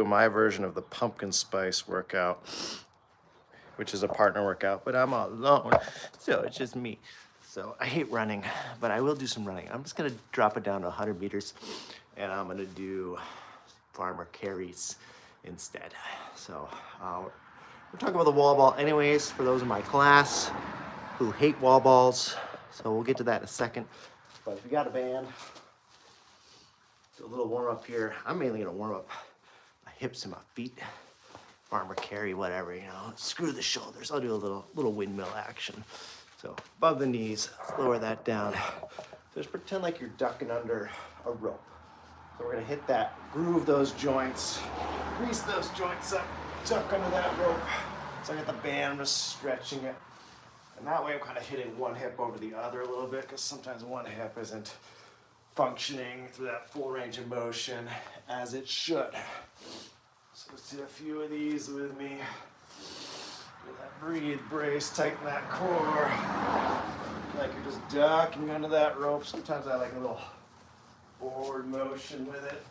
my version of the pumpkin spice workout, which is a partner workout, but I'm all alone, so it's just me. So I hate running, but I will do some running. I'm just gonna drop it down to 100 meters, and I'm gonna do farmer carries instead. So we're talking about the wall ball anyways, for those in my class who hate wall balls. So we'll get to that in a second. But if you got a band, do a little warm up here. I'm mainly gonna warm up my hips and my feet. Farmer carry, whatever, you know. Screw the shoulders. I'll do a little windmill action. So above the knees, lower that down. So just pretend like you're ducking under a rope. So we're gonna hit that, groove those joints, grease those joints up, duck under that rope. So I got the band, I'm just stretching it. And that way I'm kind of hitting one hip over the other a little bit, because sometimes one hip isn't functioning through that full range of motion as it should. So let's do a few of these with me. Get that breathe, brace, tighten that core. Like you're just ducking under that rope. Sometimes I like a little forward motion with it.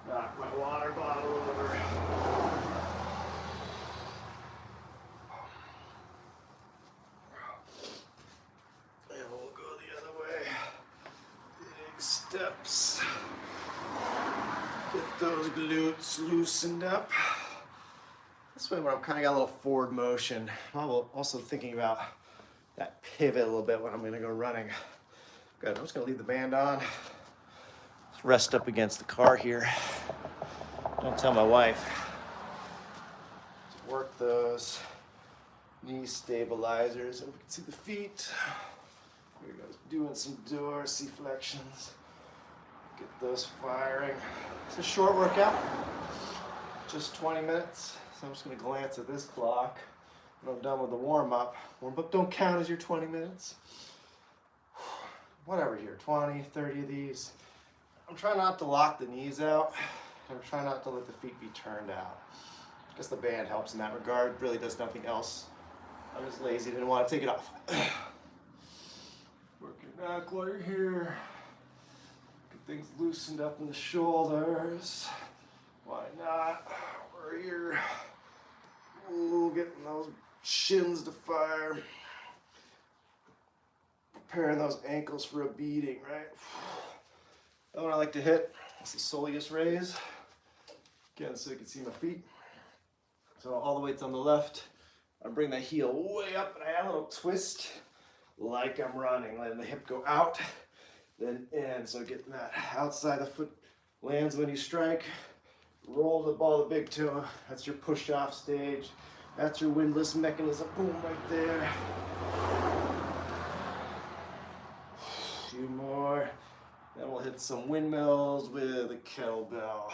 Knock my water bottle over. And we'll go the other way. Big steps. Get those glutes loosened up. This way when I'm kind of got a little forward motion, I'm also thinking about that pivot a little bit when I'm gonna go running. Good, I'm just gonna leave the band on. Just rest up against the car here. Don't tell my wife. Just work those knee stabilizers, and we can see the feet. Here we go, doing some dorsiflexions. Get those firing. It's a short workout, just 20 minutes. So I'm just gonna glance at this clock when I'm done with the warm-up. Warm-up don't count as your 20 minutes. Whatever here, 20, 30 of these. I'm trying not to lock the knees out. I'm trying not to let the feet be turned out. I guess the band helps in that regard. Really does nothing else. I'm just lazy, didn't want to take it off. Work your back while you're here. Get things loosened up in the shoulders. Why not? We're here. Ooh, getting those shins to fire. Preparing those ankles for a beating, right? That one I like to hit. It's the soleus raise. Again, so you can see my feet. So all the weight's on the left. I bring the heel way up and I add a little twist like I'm running. Letting the hip go out, then in. So getting that outside the foot lands when you strike. Roll the ball to big toe. That's your push-off stage. That's your windlass mechanism. Boom, right there. A few more. Then we'll hit some windmills with a kettlebell.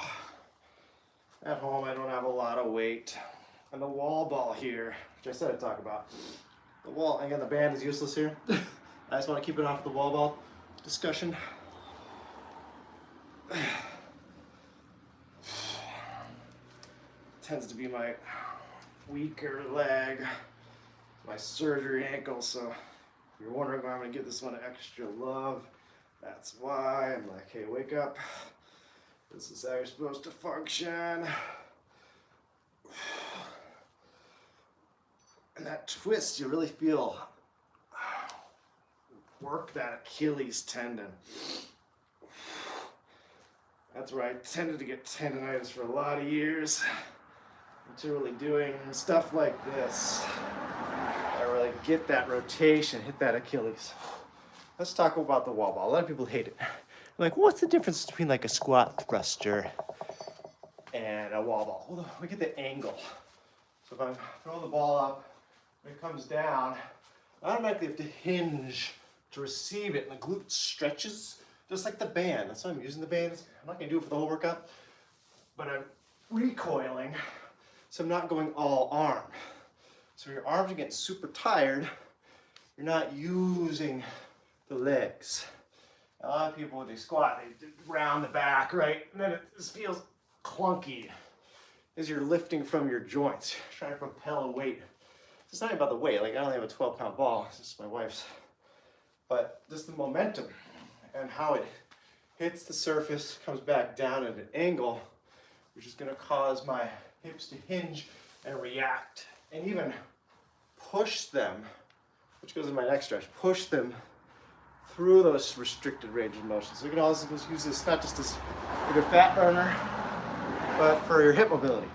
At home, I don't have a lot of weight. And the wall ball here, which I said I'd talk about. The wall, again, the band is useless here. I just want to keep it off the wall ball discussion. Tends to be my weaker leg, my surgery ankle, so if you're wondering why I'm gonna give this one extra love, that's why. I'm like, hey, wake up. This is how you're supposed to function. And that twist, you really feel work that Achilles tendon. That's where I tended to get tendonitis for a lot of years. Until really doing stuff like this. I really get that rotation, hit that Achilles. Let's talk about the wall ball. A lot of people hate it. They're like, what's the difference between like a squat thruster and a wall ball? Well, we get the angle. So if I'm throwing the ball up, when it comes down, I automatically have to hinge to receive it, and the glute stretches just like the band. That's why I'm using the bands. I'm not gonna do it for the whole workout, but I'm recoiling, so I'm not going all arm. So your arms are getting super tired, you're not using the legs. A lot of people, when they squat, they round the back, right? And then it just feels clunky as you're lifting from your joints, trying to propel a weight. It's not about the weight, like I only have a 12-pound ball, it's just my wife's. But just the momentum and how it hits the surface, comes back down at an angle, which is going to cause my hips to hinge and react, and even push them, which goes in my next stretch, push them through those restricted range of motion. So you can also use this not just as like a fat burner, but for your hip mobility.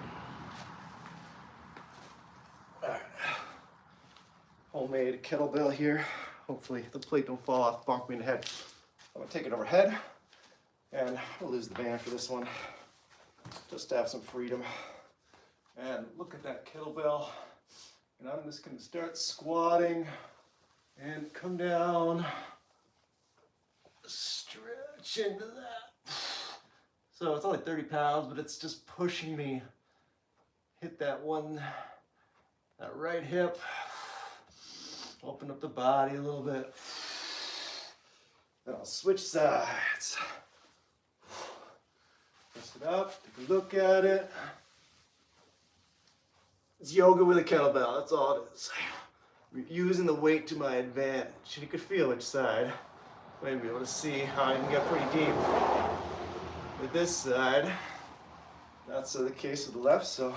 All right. Homemade kettlebell here. Hopefully the plate don't fall off, bonk me in the head. I'm gonna take it overhead, and I'll lose the band for this one, just to have some freedom. And look at that kettlebell. And I'm just gonna start squatting and come down, stretch into that. So it's only 30 pounds, but it's just pushing me, hit that right hip, open up the body a little bit. Then I'll switch sides. Press it up, take a look at it. It's yoga with a kettlebell, that's all it is. I'm using the weight to my advantage. You can feel which side. Maybe be able to see how I can get pretty deep. With this side, that's the case with the left, so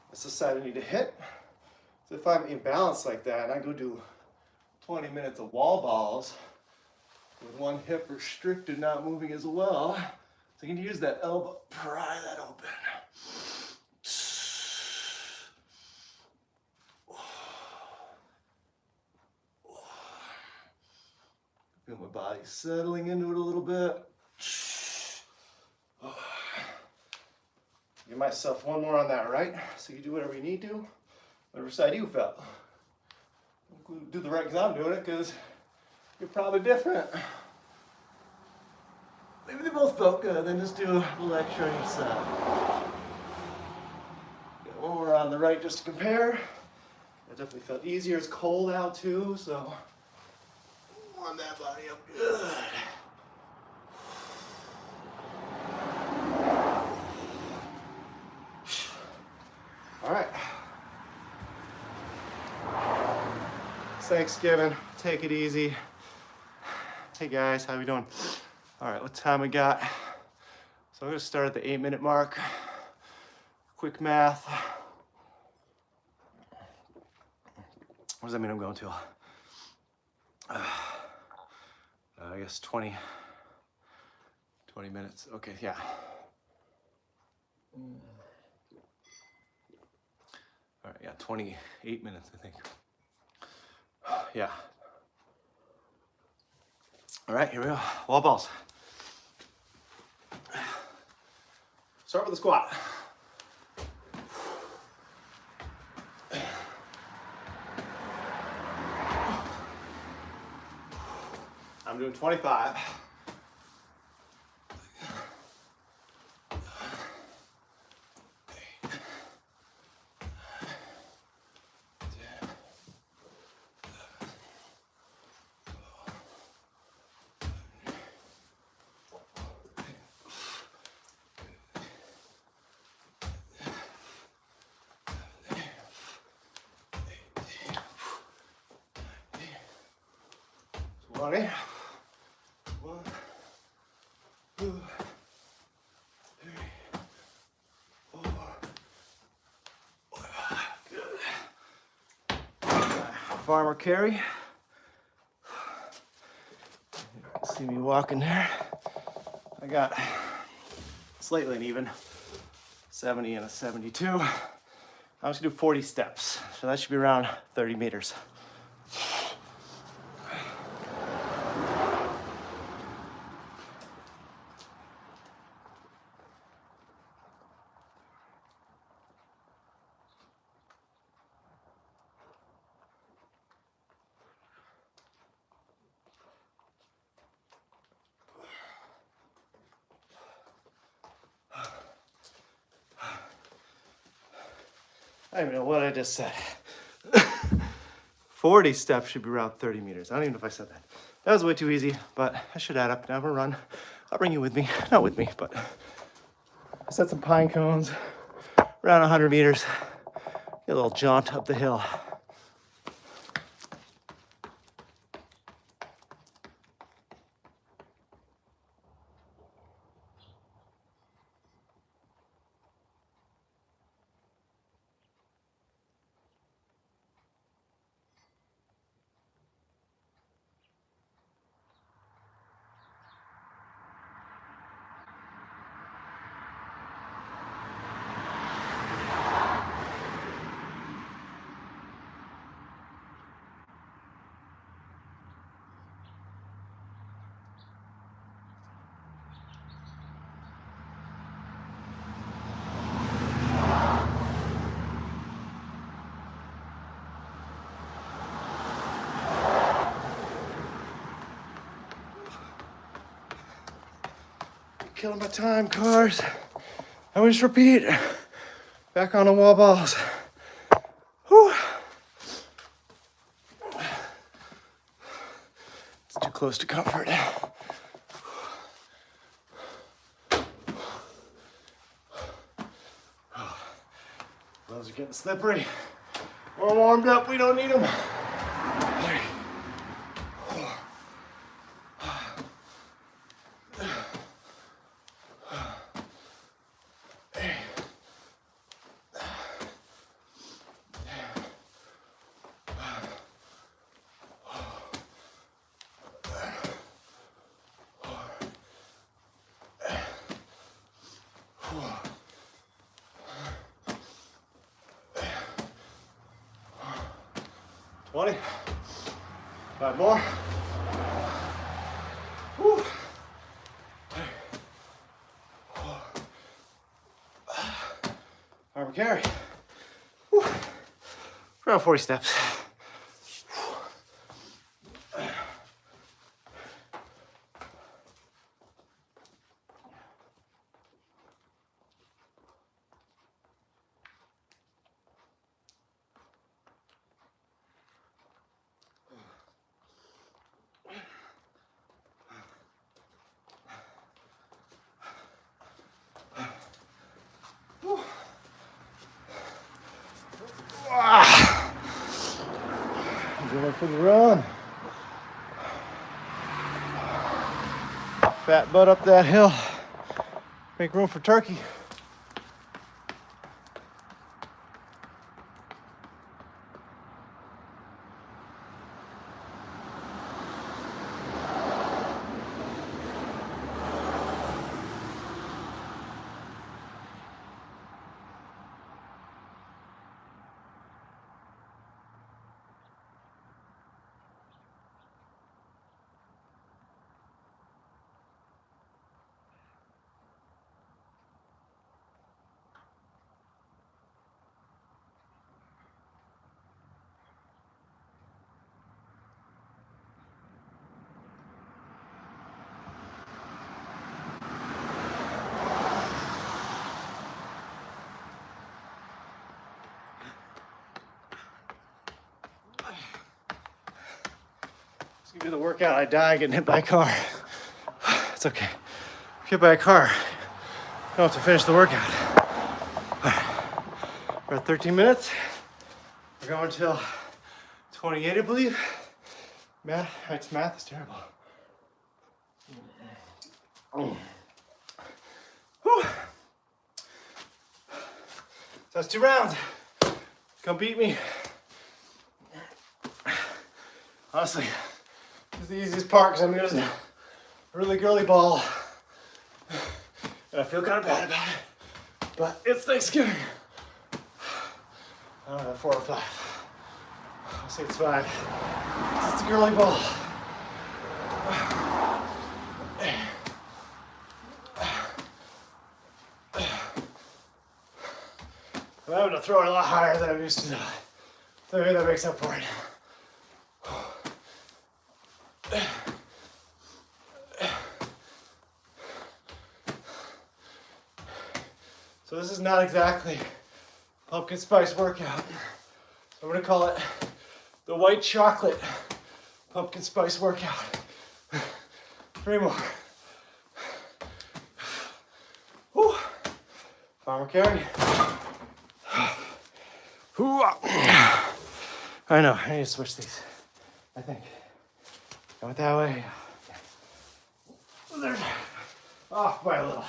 that's the side I need to hit. So if I'm imbalanced like that, and I go do 20 minutes of wall balls with one hip restricted, not moving as well, so you can use that elbow, pry that open. Feel my body settling into it a little bit. Give myself one more on that right, so you do whatever you need to, whatever side you felt. Don't do the right because I'm doing it, because you're probably different. Maybe they both felt good, then just do a little extra on each side. Get one more on the right just to compare. It definitely felt easier. It's cold out too, so warm that body up good. All right. It's Thanksgiving. Take it easy. Hey guys, how we doing? All right, what time we got? So I'm gonna start at the 8-minute mark. Quick math. What does that mean I'm going to? I guess 20 minutes. Okay, yeah. All right, yeah, 28 minutes, I think. Yeah. All right, here we go. Wall balls. Start with a squat. I'm doing 25. Ready? 1, 2, 3, 4, 5. Good. Farmer carry. See me walking there. I got slightly uneven, 70 and a 72. I'm just gonna do 40 steps, so that should be around 30 meters. I don't even know what I just said. 40 steps should be around 30 meters. I don't even know if I said that. That was way too easy, but I should add up. Now I'm gonna run. I'll bring you with me. Not with me, but I set some pine cones around 100 meters. Get a little jaunt up the hill. Killing my time, cars. I wish repeat. Back on the wall balls. Whew. It's too close to comfort. Gloves are getting slippery. We're warmed up, we don't need them. Twenty. 5 more. Whew. Arm carry. Whew. Around 40 steps. Going for the run. Fat butt up that hill. Make room for turkey. It's gonna be the workout. I die getting hit by a car. It's okay. Hit by a car. You don't have to finish the workout. We're at 13 minutes. We're going till 28, I believe. Math is terrible. Whew. So that's 2 rounds. Come beat me. Honestly, this is the easiest part because I'm using a really girly ball. And I feel kind of bad about it. But it's Thanksgiving. I don't know, 4 or 5. I'll say it's 5. It's a girly ball. I'm having to throw it a lot higher than I'm used to. So maybe that makes up for it. So this is not exactly pumpkin spice workout. So I'm gonna call it the white chocolate pumpkin spice workout. 3 more. Whew. Farmer carry. I know, I need to switch these. I think. Go it that way. They're off by a little.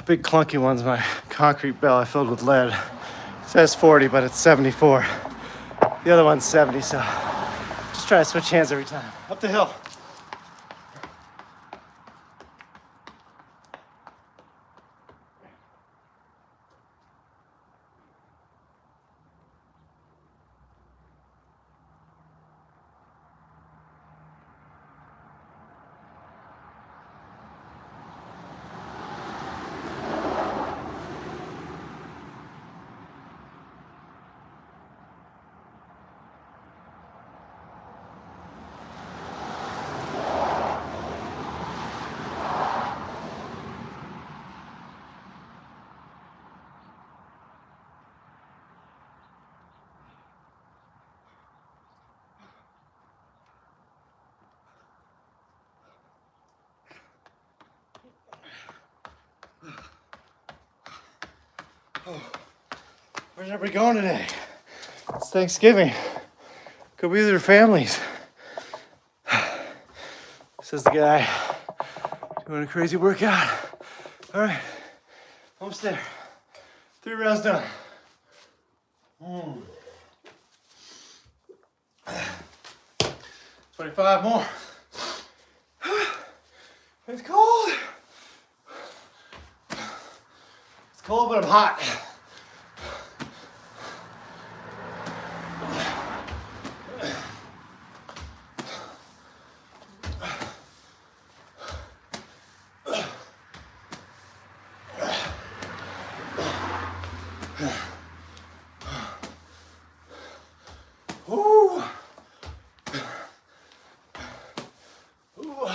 Big clunky one's my concrete bell I filled with lead. It says 40, but it's 74. The other one's 70, so just try to switch hands every time. Up the hill. Where's everybody going today? It's Thanksgiving. Go be with your families. Says the guy doing a crazy workout. All right, almost there. 3 rounds done. 25 more. It's cold. It's cold, but I'm hot. Ooh. Ooh.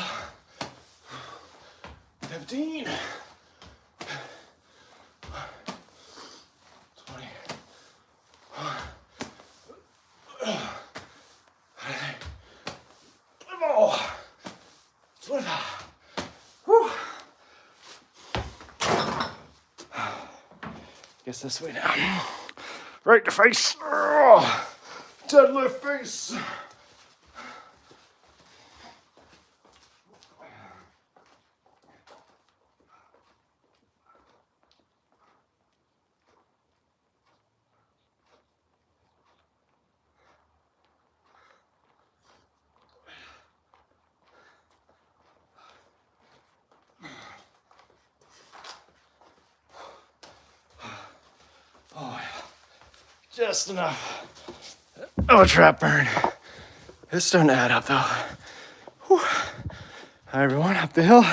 15. 20. 25. Whew. Guess this way now. Right to face. Deadlift face. Oh, yeah. Just enough of a trap burn. It's starting to add up though. Whew. Hi everyone, up the hill.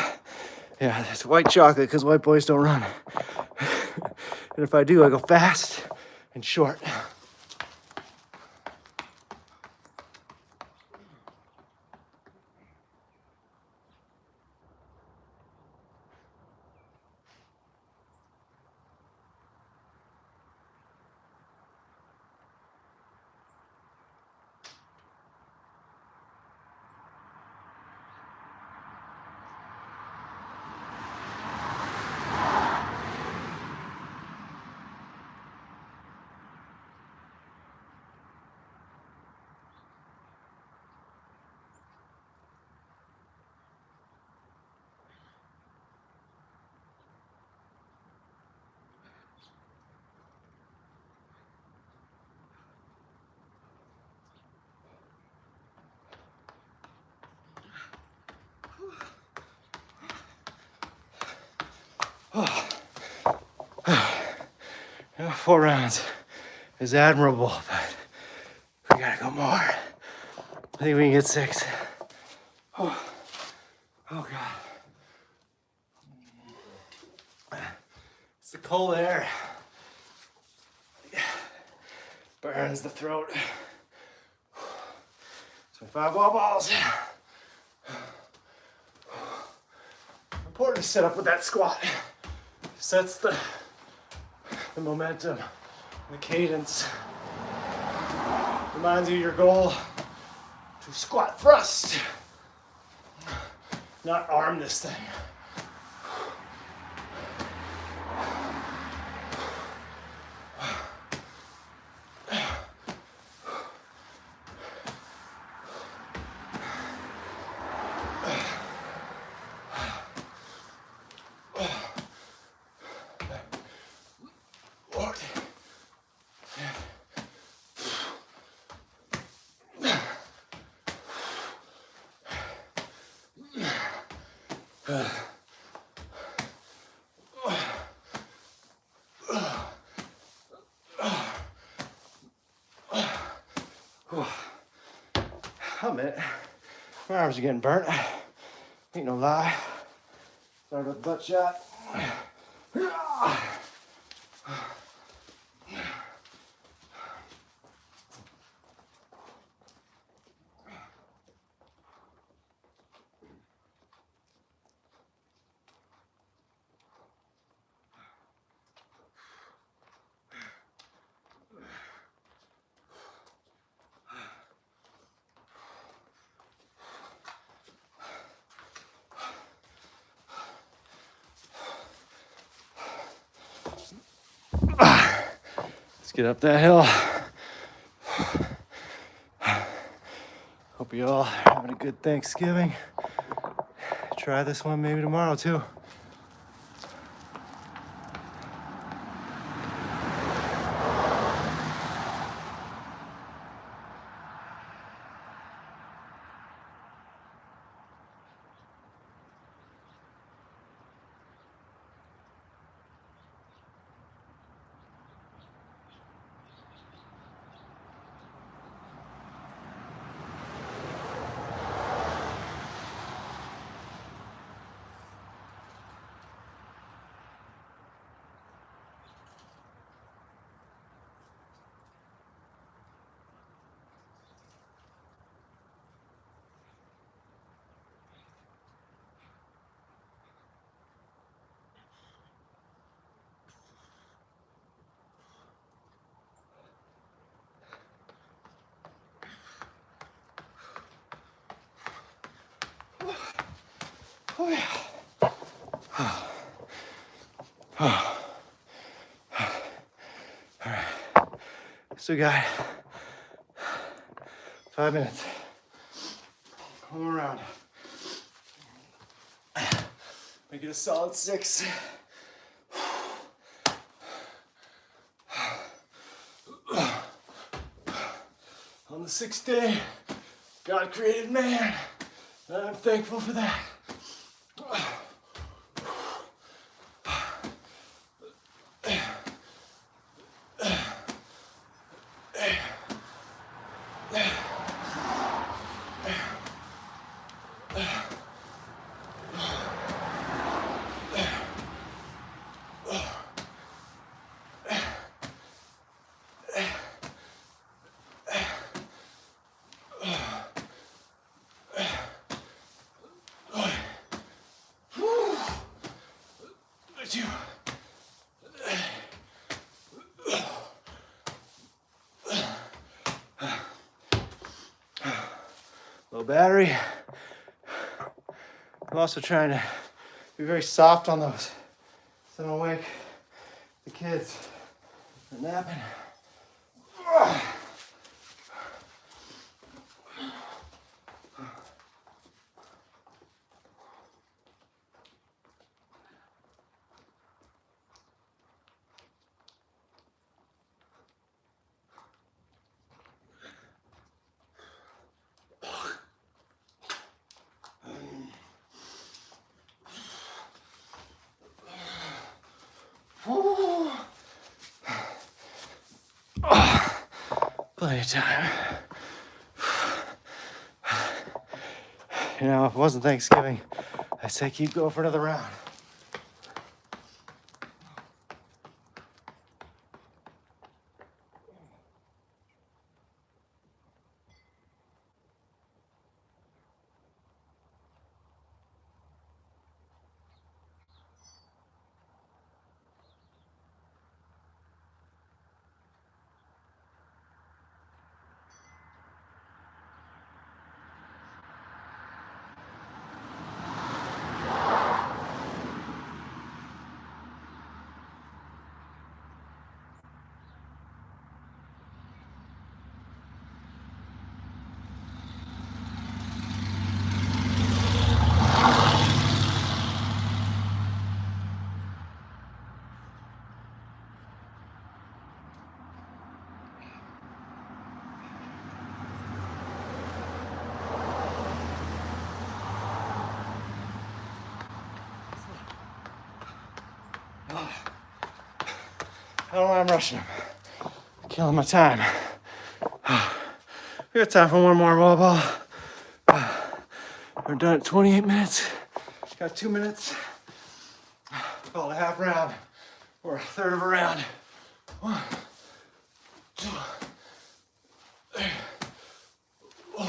Yeah, it's white chocolate because white boys don't run. And if I do, I go fast and short. You know, 4 rounds is admirable, but we gotta go more. I think we can get 6. Oh, oh God. It's the cold air. Burns the throat. 25 wall balls. Important to set up with that squat. Sets the momentum, the cadence. Reminds you of your goal to squat thrust, not arm this thing. I'll admit, my arms are getting burnt. Ain't no lie. Started with a butt shot. Let's get up that hill. Hope you all are having a good Thanksgiving. Try this one maybe tomorrow too. Oh yeah. All right. So we got 5 minutes. One more round. Make it a solid 6. On the 6th day, God created man, and I'm thankful for that. Low battery. I'm also trying to be very soft on those so I don't wake the kids. They're napping. Plenty of time. You know, if it wasn't Thanksgiving, I'd say keep going for another round. I don't know why I'm rushing him. Killing my time. We got time for one more wall ball. We're done at 28 minutes. Got 2 minutes. Call it a half round or a third of a round. 1, 2, 3, 4.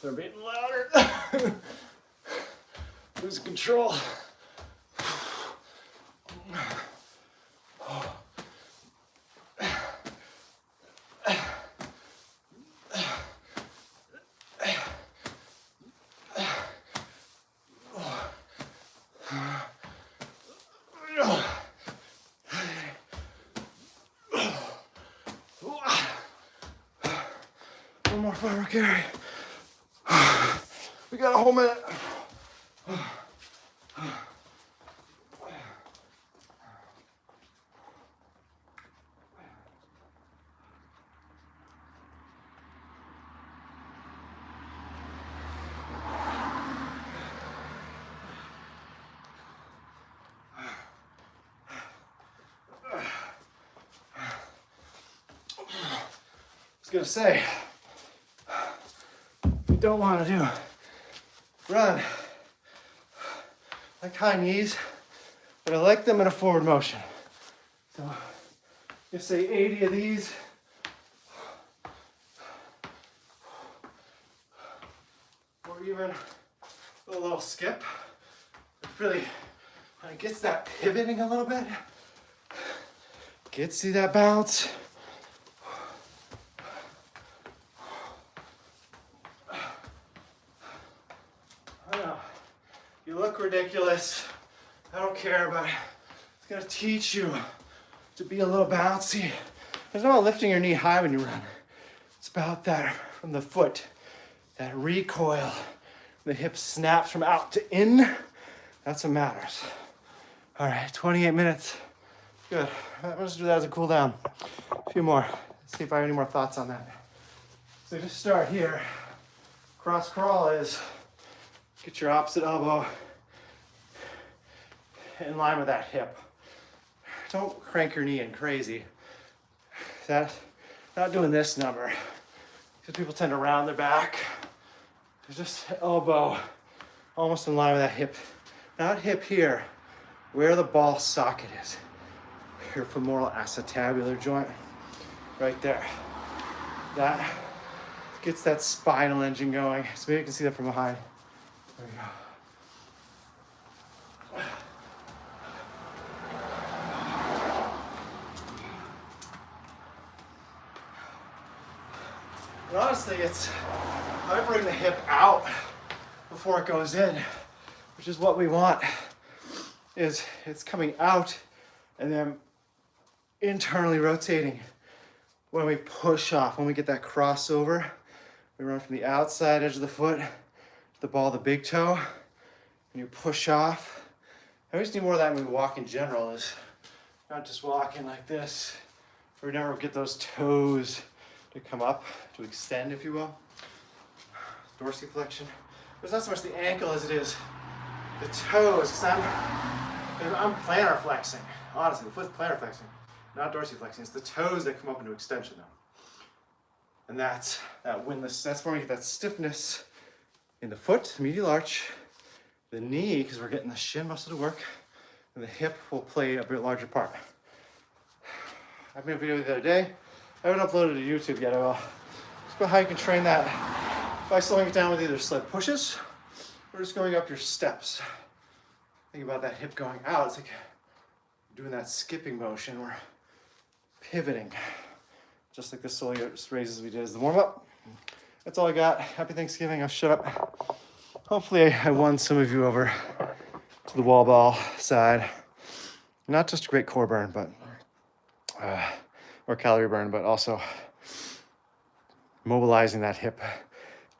They're beating louder. Losing control. more forward carry. We got a whole minute. I was gonna say, you don't want to do run like high knees, but I like them in a forward motion. So just say 80 of these. Or even a little skip. It really kind of gets that pivoting a little bit. Gets you that bounce. You look ridiculous. I don't care, but it's gonna teach you to be a little bouncy. There's no lifting your knee high when you run. It's about that from the foot, that recoil. The hip snaps from out to in. That's what matters. All right, 28 minutes. Good. Let's do that as a cool down. A few more. Let's see if I have any more thoughts on that. So just start here. Cross crawl is get your opposite elbow in line with that hip. Don't crank your knee in crazy. Not doing this number, because people tend to round their back. There's just elbow almost in line with that hip. Not hip here, where the ball socket is. Your femoral acetabular joint, right there. That gets that spinal engine going. So maybe you can see that from behind. There we go. And honestly, I bring the hip out before it goes in, which is what we want. Is it's coming out and then internally rotating. When we push off, when we get that crossover, we run from the outside edge of the foot to the ball of the big toe, and you push off. I always need more of that when we walk in general, is not just walking like this. We never get those toes to come up, to extend, if you will. Dorsiflexion. It's not so much the ankle as it is the toes, because I'm plantar flexing. Honestly, the foot's plantar flexing, not dorsiflexing. It's the toes that come up into extension though. And that's where we get that stiffness in the foot, the medial arch, the knee, because we're getting the shin muscle to work, and the hip will play a bit larger part. I made a video the other day. I haven't uploaded to YouTube yet. I will. It's about how you can train that by slowing it down with either sled pushes or just going up your steps. Think about that hip going out. It's like doing that skipping motion. We're pivoting, just like the soleus raises we did as the warm-up. That's all I got. Happy Thanksgiving. I'll shut up. Hopefully I won some of you over to the wall ball side. Not just a great core burn, but or calorie burn, but also mobilizing that hip,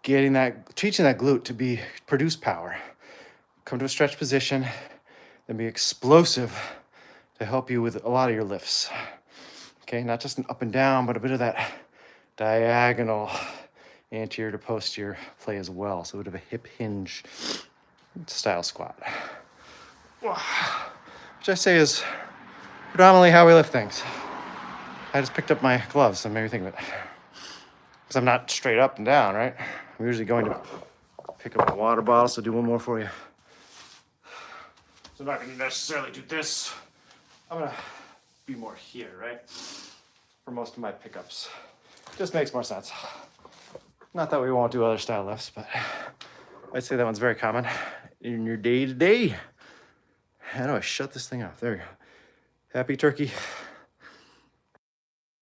teaching that glute to produce power. Come to a stretch position, then be explosive to help you with a lot of your lifts. Okay, not just an up and down, but a bit of that diagonal anterior to posterior play as well. So a bit of a hip hinge style squat, which I say is predominantly how we lift things. I just picked up my gloves and made me think of it. Because I'm not straight up and down, right? I'm usually going to pick up a water bottle, so do one more for you. So I'm not gonna necessarily do this. I'm gonna be more here, right? For most of my pickups. Just makes more sense. Not that we won't do other style lifts, but I'd say that one's very common in your day-to-day. How do I shut this thing off? There we go. Happy turkey.